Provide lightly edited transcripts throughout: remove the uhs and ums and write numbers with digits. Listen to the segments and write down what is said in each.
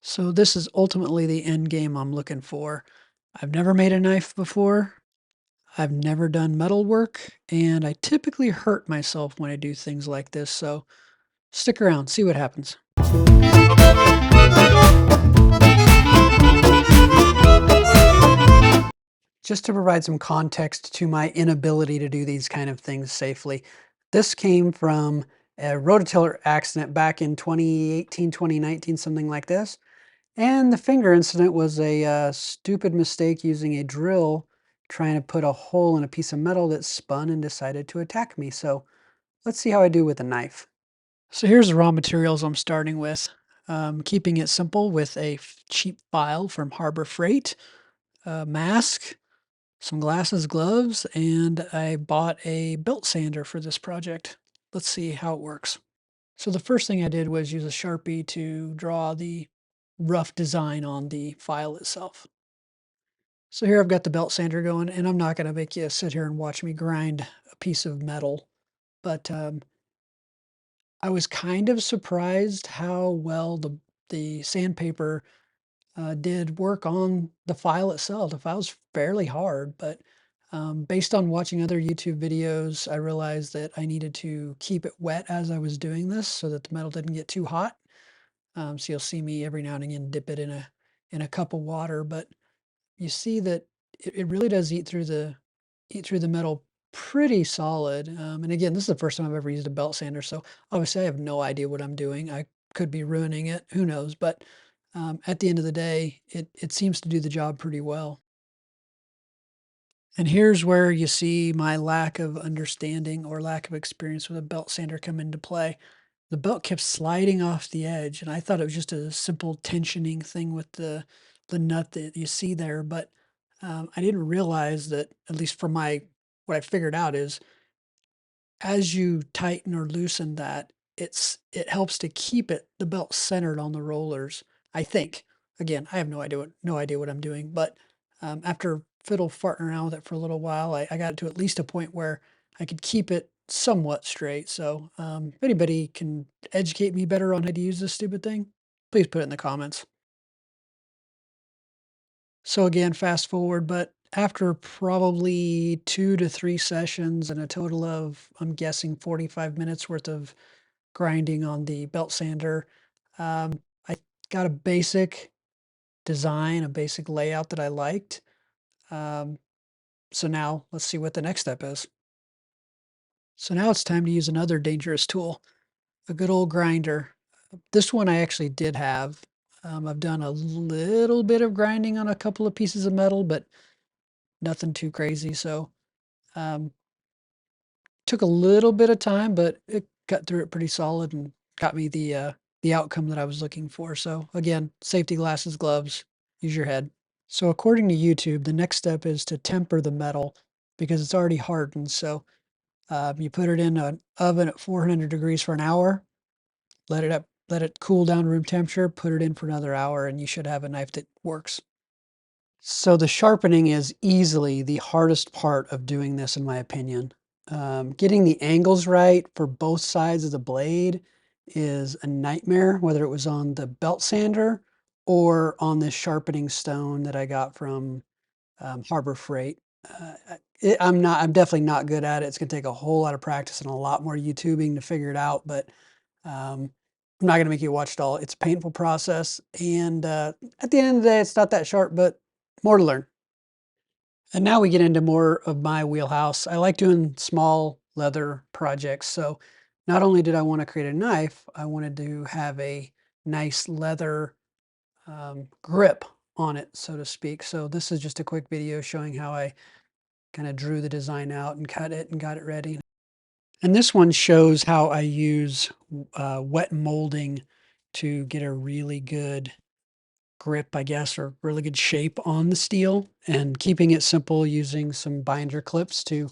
So this is ultimately the end game I'm looking for. I've never made a knife before. I've never done metal work, and I typically hurt myself when I do things like this. So stick around, see what happens. Just to provide some context to my inability to do these kind of things safely, this came from a rototiller accident back in 2018, 2019, something like this. And the finger incident was a stupid mistake using a drill trying to put a hole in a piece of metal that spun and decided to attack me. So let's see how I do with a knife. So here's the raw materials I'm starting with. Keeping it simple with a cheap file from Harbor Freight, a mask, some glasses, gloves, and I bought a belt sander for this project. Let's see how it works. So the first thing I did was use a Sharpie to draw the rough design on the file itself. So here I've got the belt sander going, and I'm not going to make you sit here and watch me grind a piece of metal, but I was kind of surprised how well the sandpaper did work on the file itself. The file's fairly hard, but based on watching other YouTube videos, I realized that I needed to keep it wet as I was doing this so that the metal didn't get too hot. So you'll see me every now and again dip it in a cup of water, but you see that it really does eat through the metal pretty solid. And again, this is the first time I've ever used a belt sander, so obviously I have no idea what I'm doing. I could be ruining it, who knows? But at the end of the day, it seems to do the job pretty well. And here's where you see my lack of understanding or lack of experience with a belt sander come into play. The belt kept sliding off the edge, and I thought it was just a simple tensioning thing with the nut that you see there, but I didn't realize that, at least from my what I figured out is as you tighten or loosen that, it helps to keep the belt centered on the rollers, I think. Again, I have no idea what I'm doing, but after fiddle farting around with it for a little while, I got it to at least a point where I could keep it somewhat straight. So if anybody can educate me better on how to use this stupid thing, please put it in the comments. So again, fast forward, but after probably 2 to 3 sessions and a total of, I'm guessing, 45 minutes worth of grinding on the belt sander, I got a basic design, a basic layout that I liked. Um, so now let's see what the next step is. So now it's time to use another dangerous tool, a good old grinder. This one I actually did have. I've done a little bit of grinding on a couple of pieces of metal, but nothing too crazy. So um, took a little bit of time, but it got through it pretty solid and got me the outcome that I was looking for. So again, safety glasses, gloves, use your head. So according to YouTube, the next step is to temper the metal because it's already hardened. So you put it in an oven at 400 degrees for an hour, let it cool down to room temperature, put it in for another hour, and you should have a knife that works. So the sharpening is easily the hardest part of doing this, in my opinion. Getting the angles right for both sides of the blade is a nightmare, whether it was on the belt sander or on this sharpening stone that I got from Harbor Freight. I'm definitely not good at it. It's going to take a whole lot of practice and a lot more YouTubing to figure it out, but um, I'm not going to make you watch it all. It's a painful process, and at the end of the day, it's not that sharp, but more to learn. And now we get into more of my wheelhouse. I like doing small leather projects. So not only did I want to create a knife, I wanted to have a nice leather grip on it, so to speak. So this is just a quick video showing how I kind of drew the design out and cut it and got it ready. And this one shows how I use wet molding to get a really good grip, I guess, or really good shape on the steel, and keeping it simple using some binder clips to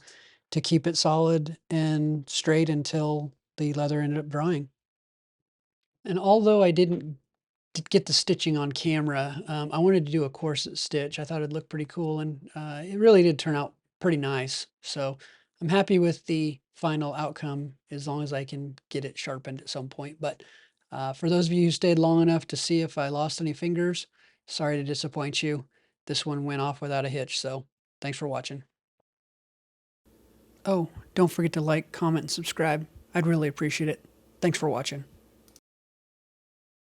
keep it solid and straight until the leather ended up drying. And although I didn't get the stitching on camera, I wanted to do a corset stitch. I thought it'd look pretty cool, and it really did turn out pretty nice. So I'm happy with the final outcome as long as I can get it sharpened at some point. But For those of you who stayed long enough to see if I lost any fingers, sorry to disappoint you. This one went off without a hitch, so thanks for watching. Oh, don't forget to like, comment, and subscribe. I'd really appreciate it. Thanks for watching.